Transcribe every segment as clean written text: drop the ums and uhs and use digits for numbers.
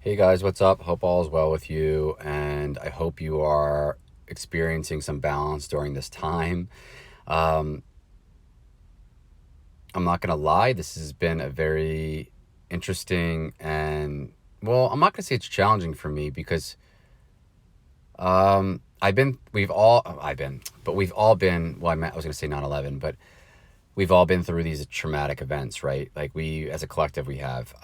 Hey guys, what's up? Hope all is well with you, and I hope you are experiencing some balance during this time. Um, I'm not gonna lie, this has been a very interesting and, well, I'm not gonna say it's challenging for me because we've all been, well, I was gonna say 9/11, but we've all been through these traumatic events, right? Like we, as a collective, we have.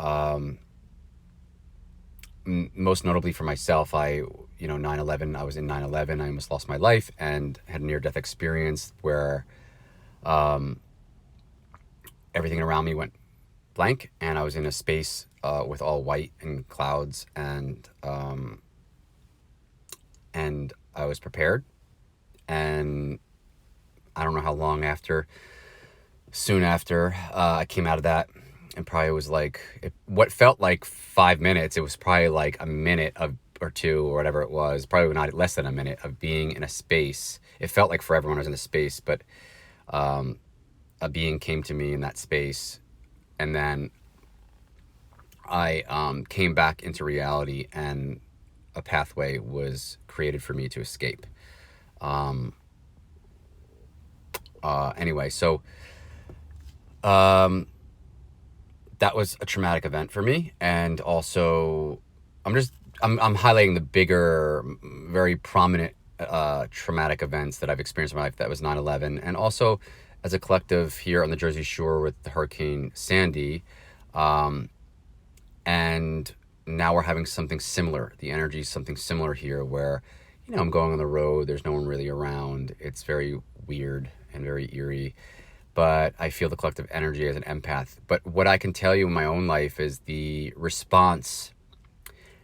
Most notably for myself, 9/11, I was in 9/11. I almost lost my life and had a near-death experience where everything around me went blank, and I was in a space with all white and clouds, and I was prepared. And I don't know how long after, soon after, I came out of that, and probably was like what felt like 5 minutes. It was probably like a minute of or two or whatever it was, probably not less than a minute of being in a space. It felt like forever when I was in a space, but a being came to me in that space, and then I came back into reality, and a pathway was created for me to escape. Anyway, so that was a traumatic event for me, and also I'm highlighting the bigger, very prominent traumatic events that I've experienced in my life. That was 9/11, and also as a collective here on the Jersey Shore with the Hurricane Sandy, and now we're having something similar. The energy is something similar here, where I'm going on the road. There's no one really around. It's very weird and very eerie, but I feel the collective energy as an empath. But what I can tell you in my own life is the response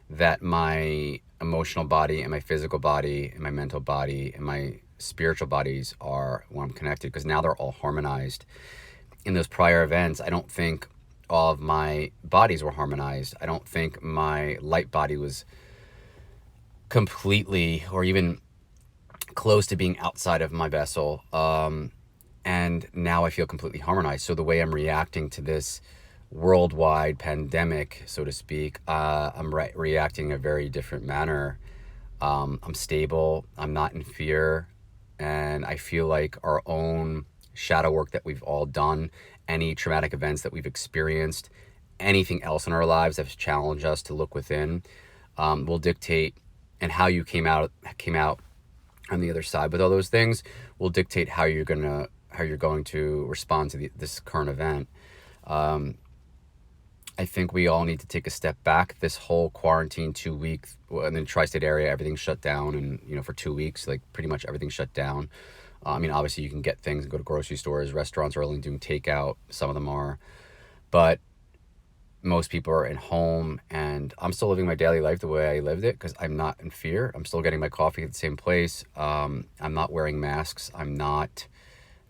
that my emotional body and my physical body and my mental body and my spiritual bodies are when I'm connected, because now they're all harmonized. In those prior events, I don't think all of my bodies were harmonized. I don't think my light body was completely or even close to being outside of my vessel. And now I feel completely harmonized. So the way I'm reacting to this worldwide pandemic, so to speak, I'm reacting in a very different manner. I'm stable. I'm not in fear. And I feel like our own shadow work that we've all done, any traumatic events that we've experienced, anything else in our lives that's challenged us to look within, will dictate, and how you came out on the other side with all those things will dictate how you're going to respond to this current event. I think we all need to take a step back. This whole quarantine 2 weeks in the tri-state area, everything's shut down, and for 2 weeks, like pretty much everything's shut down. I mean, obviously you can get things and go to grocery stores. Restaurants are only doing takeout. Some of them are, but most people are in home, and I'm still living my daily life the way I lived it because I'm not in fear. I'm still getting my coffee at the same place. I'm not wearing masks. I'm not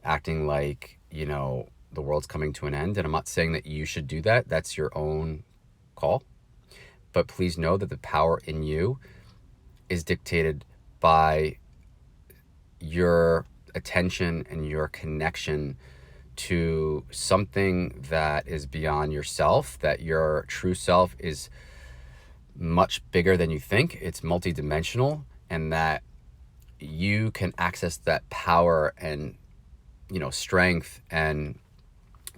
acting like, the world's coming to an end. And I'm not saying that you should do that. That's your own call. But please know that the power in you is dictated by your attention and your connection to something that is beyond yourself, that your true self is much bigger than you think. It's multidimensional, and that you can access that power and strength and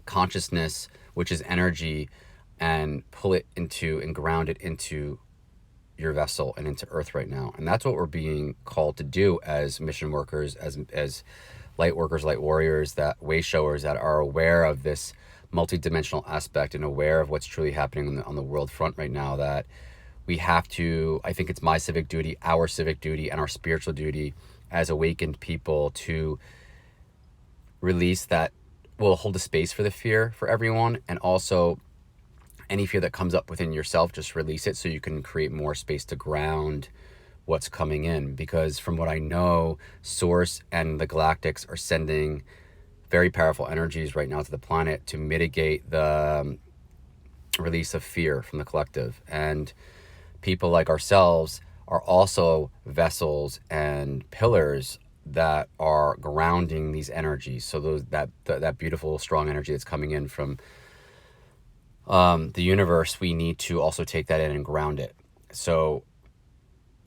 consciousness, which is energy, and pull it into and ground it into your vessel and into earth right now. And that's what we're being called to do as mission workers, as light workers, light warriors, that way showers that are aware of this multidimensional aspect and aware of what's truly happening on the world front right now. That we have to, I think it's my civic duty, our civic duty, and our spiritual duty as awakened people to release that, will hold a space for the fear for everyone, and also any fear that comes up within yourself, just release it so you can create more space to ground what's coming in. Because from what I know, Source and the galactics are sending very powerful energies right now to the planet to mitigate the release of fear from the collective. And people like ourselves are also vessels and pillars that are grounding these energies. So that beautiful, strong energy that's coming in from the universe, we need to also take that in and ground it. So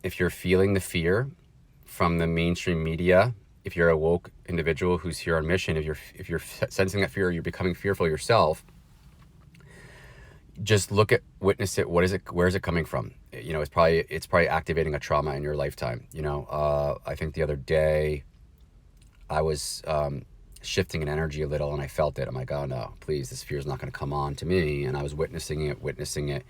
if you're feeling the fear from the mainstream media, if you're a woke individual who's here on mission, if you're sensing that fear, you're becoming fearful yourself, just witness it. What is it? Where is it coming from? It's probably activating a trauma in your lifetime. I think the other day I was shifting an energy a little, and I felt it. I'm like, oh no, please, this fear is not going to come on to me. And I was witnessing it,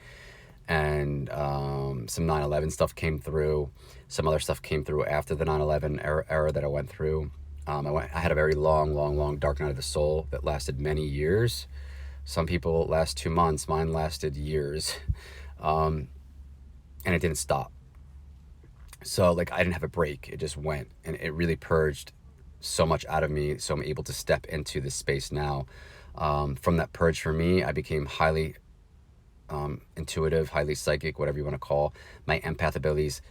and some 9/11 stuff came through. Some other stuff came through after the 9/11 era that I went through. I had a very long dark night of the soul that lasted many years. Some people last 2 months. Mine lasted years. And it didn't stop. So I didn't have a break. It just went, and it really purged so much out of me. So I'm able to step into this space now. From that purge for me, I became highly intuitive, highly psychic, whatever you want to call. My empath abilities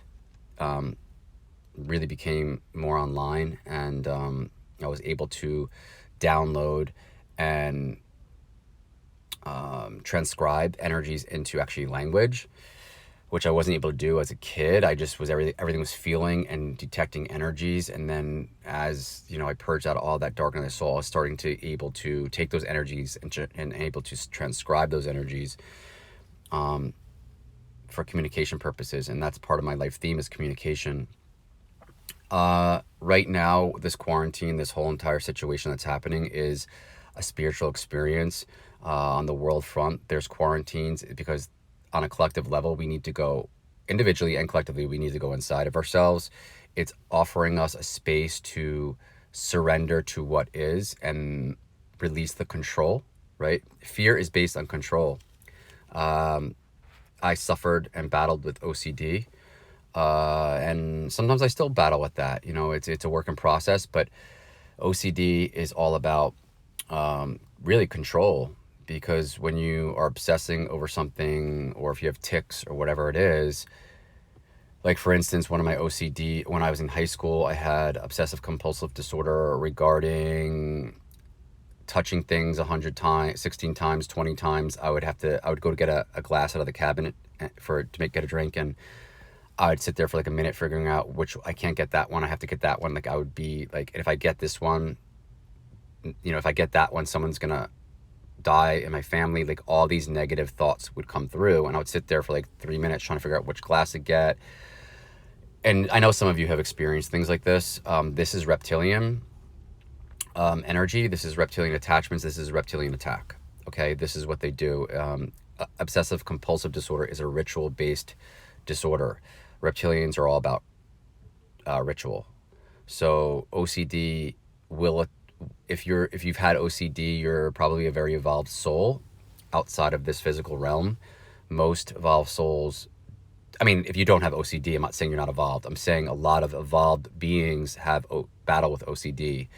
really became more online, and I was able to download and transcribe energies into actually language, which I wasn't able to do as a kid. I just was everything was feeling and detecting energies, and then as I purged out all that dark in the soul, I was starting to able to take those energies and able to transcribe those energies for communication purposes, and that's part of my life theme is communication. Right now, this quarantine, this whole entire situation that's happening is a spiritual experience. On the world front, there's quarantines because on a collective level, we need to go individually and collectively, we need to go inside of ourselves. It's offering us a space to surrender to what is and release the control, right? Fear is based on control. I suffered and battled with OCD. And sometimes I still battle with that. It's a work in process, but OCD is all about really control, because when you are obsessing over something, or if you have tics or whatever it is, like for instance, one of my OCD, when I was in high school, I had obsessive compulsive disorder regarding touching things 100 times, 16 times, 20 times. I would go to get a glass out of the cabinet get a drink, and I would sit there for a minute figuring out which I can't get that one. I have to get that one. I would be like, if I get this one, if I get that one, someone's gonna die in my family. All these negative thoughts would come through, and I would sit there for 3 minutes trying to figure out which glass to get. And I know some of you have experienced things like this. This is reptilian energy. This is reptilian attachments. This is reptilian attack. Okay, this is what they do. Obsessive compulsive disorder is a ritual-based disorder. Reptilians are all about ritual. So OCD will, if you've had OCD, you're probably a very evolved soul outside of this physical realm. Most evolved souls, if you don't have OCD, I'm not saying you're not evolved. I'm saying a lot of evolved beings have battle with OCD.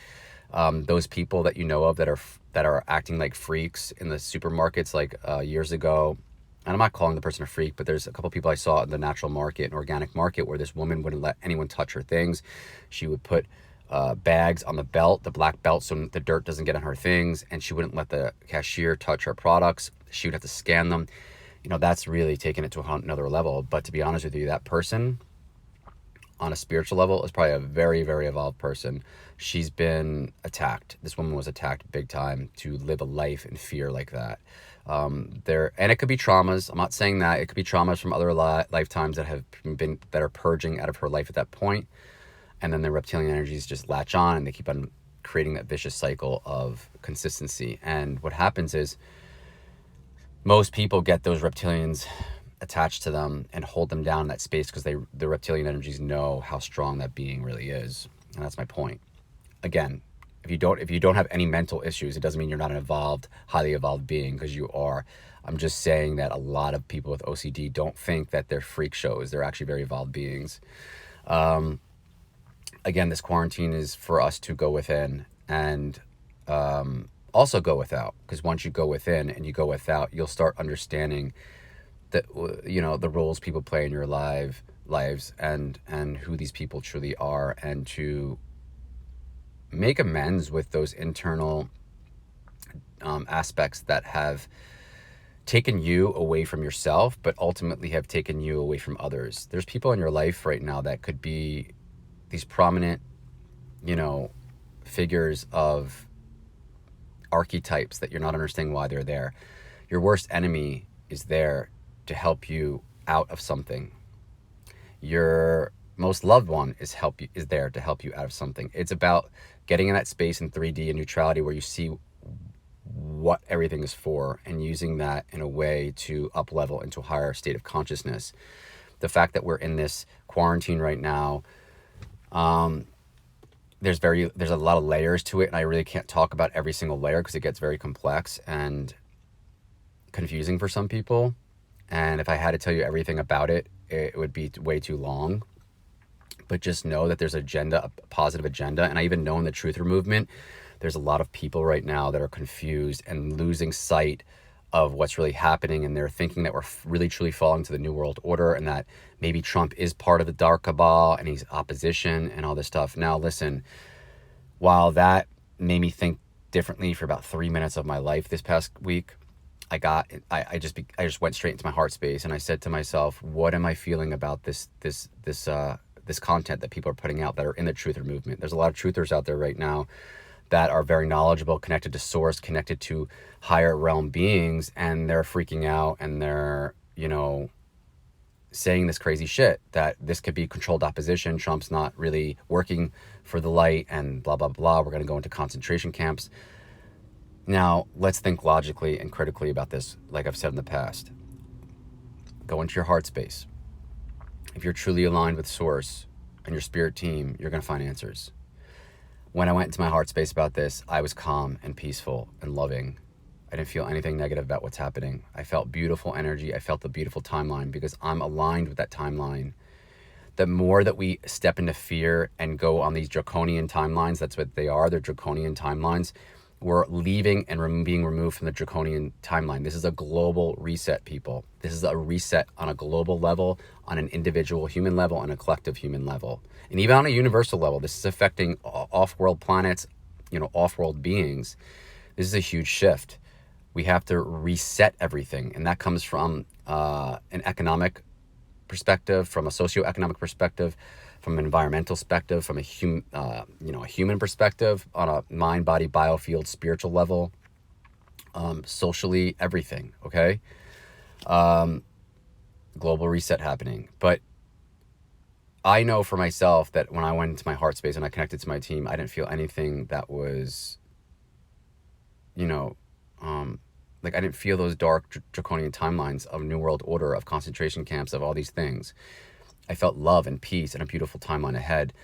Those people that you know of that are acting like freaks in the supermarkets years ago, and I'm not calling the person a freak, but there's a couple people I saw in the natural market and organic market where this woman wouldn't let anyone touch her things. She would put bags on the belt, the black belt, so the dirt doesn't get on her things, and she wouldn't let the cashier touch her products. She would have to scan them. That's really taking it to another level. But to be honest with you, that person on a spiritual level is probably a very, very evolved person. She's been attacked. This woman was attacked big time to live a life in fear like that. And it could be traumas. I'm not saying that. It could be traumas from other lifetimes that are purging out of her life at that point. And then the reptilian energies just latch on, and they keep on creating that vicious cycle of consistency. And what happens is most people get those reptilians attached to them and hold them down in that space because the reptilian energies know how strong that being really is. And that's my point. Again, if you don't have any mental issues, it doesn't mean you're not an highly evolved being, because you are. I'm just saying that a lot of people with OCD don't think that they're freak shows. They're actually very evolved beings. Again, this quarantine is for us to go within and also go without, because once you go within and you go without, you'll start understanding that the roles people play in your lives and who these people truly are, and to make amends with those internal aspects that have taken you away from yourself, but ultimately have taken you away from others. There's people in your life right now that could be these prominent, you know, figures of archetypes that you're not understanding why they're there. Your worst enemy is there to help you out of something. Your most loved one is there to help you out of something. It's about getting in that space in 3D and neutrality where you see what everything is for and using that in a way to up level into a higher state of consciousness. The fact that we're in this quarantine right now, there's a lot of layers to it, and I really can't talk about every single layer because it gets very complex and confusing for some people. And if I had to tell you everything about it, it would be way too long. But just know that there's a positive agenda. And I even know in the truther movement, there's a lot of people right now that are confused and losing sight of what's really happening. And they're thinking that we're really truly falling to the New World Order and that maybe Trump is part of the dark cabal and he's opposition and all this stuff. Now, listen, while that made me think differently for about 3 minutes of my life this past week, I just went straight into my heart space and I said to myself, what am I feeling about this content that people are putting out that are in the truther movement? There's a lot of truthers out there right now that are very knowledgeable, connected to source, connected to higher realm beings, and they're freaking out and they're, saying this crazy shit that this could be controlled opposition. Trump's not really working for the light and blah, blah, blah. We're going to go into concentration camps. Now, let's think logically and critically about this, like I've said in the past. Go into your heart space. If you're truly aligned with source and your spirit team, you're going to find answers. When I went into my heart space about this, I was calm and peaceful and loving. I didn't feel anything negative about what's happening. I felt beautiful energy. I felt the beautiful timeline because I'm aligned with that timeline. The more that we step into fear and go on these draconian timelines, that's what they are, they're draconian timelines, we're leaving and being removed from the draconian timeline. This is a global reset, people. This is a reset on a global level, on an individual human level, on a collective human level. And even on a universal level, this is affecting off-world planets, off-world beings. This is a huge shift. We have to reset everything. And that comes from an economic perspective, from a socioeconomic perspective, from an environmental perspective, from a human perspective, on a mind, body, biofield, spiritual level, socially, everything, okay? Global reset happening. But I know for myself that when I went into my heart space and I connected to my team, I didn't feel anything that was, I didn't feel those dark draconian timelines of New World Order, of concentration camps, of all these things. I felt love and peace and a beautiful timeline ahead.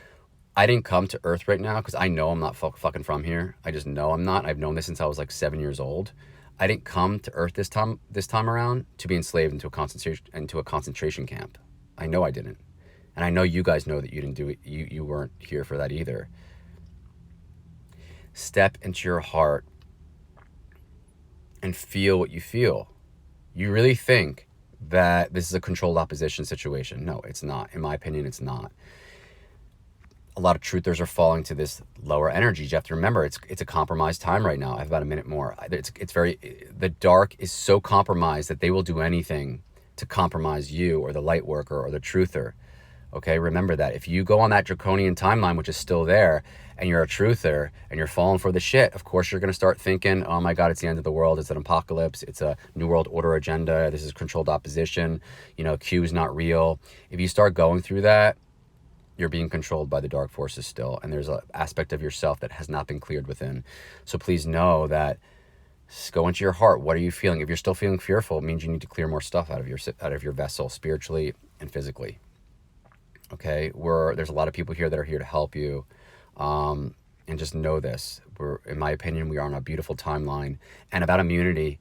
I didn't come to Earth right now because I know I'm not fucking from here. I just know I'm not. I've known this since I was like 7 years old. I didn't come to Earth this time around to be enslaved into a concentration camp. I know I didn't. And I know you guys know that you didn't do it. You weren't here for that either. Step into your heart and feel what you feel. You really think that this is a controlled opposition situation? No, it's not. In my opinion, it's not. A lot of truthers are falling to this lower energy. You have to remember, it's a compromised time right now. I have about a minute more. The dark is so compromised that they will do anything to compromise you or the light worker or the truther. Okay, remember that. If you go on that draconian timeline, which is still there, and you're a truther and you're falling for the shit, of course you're going to start thinking, oh my God, it's the end of the world. It's an apocalypse. It's a New World Order agenda. This is controlled opposition. Q is not real. If you start going through that, you're being controlled by the dark forces still. And there's an aspect of yourself that has not been cleared within. So please know that. Go into your heart. What are you feeling? If you're still feeling fearful, it means you need to clear more stuff out of your vessel, spiritually and physically. Okay, there's a lot of people here that are here to help you, and just know this. In my opinion, we are on a beautiful timeline. And about immunity,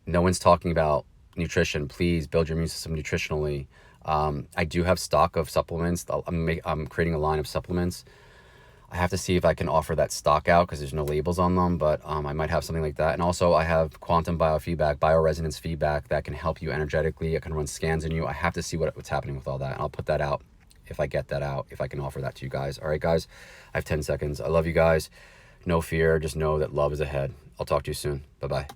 no one's talking about nutrition. Please build your immune system nutritionally. I do have stock of supplements. I'm creating a line of supplements. I have to see if I can offer that stock out because there's no labels on them, but I might have something like that. And also I have quantum biofeedback, bioresonance feedback that can help you energetically. I can run scans on you. I have to see what's happening with all that. And I'll put that out if I get that out, if I can offer that to you guys. All right, guys, I have 10 seconds. I love you guys. No fear. Just know that love is ahead. I'll talk to you soon. Bye-bye.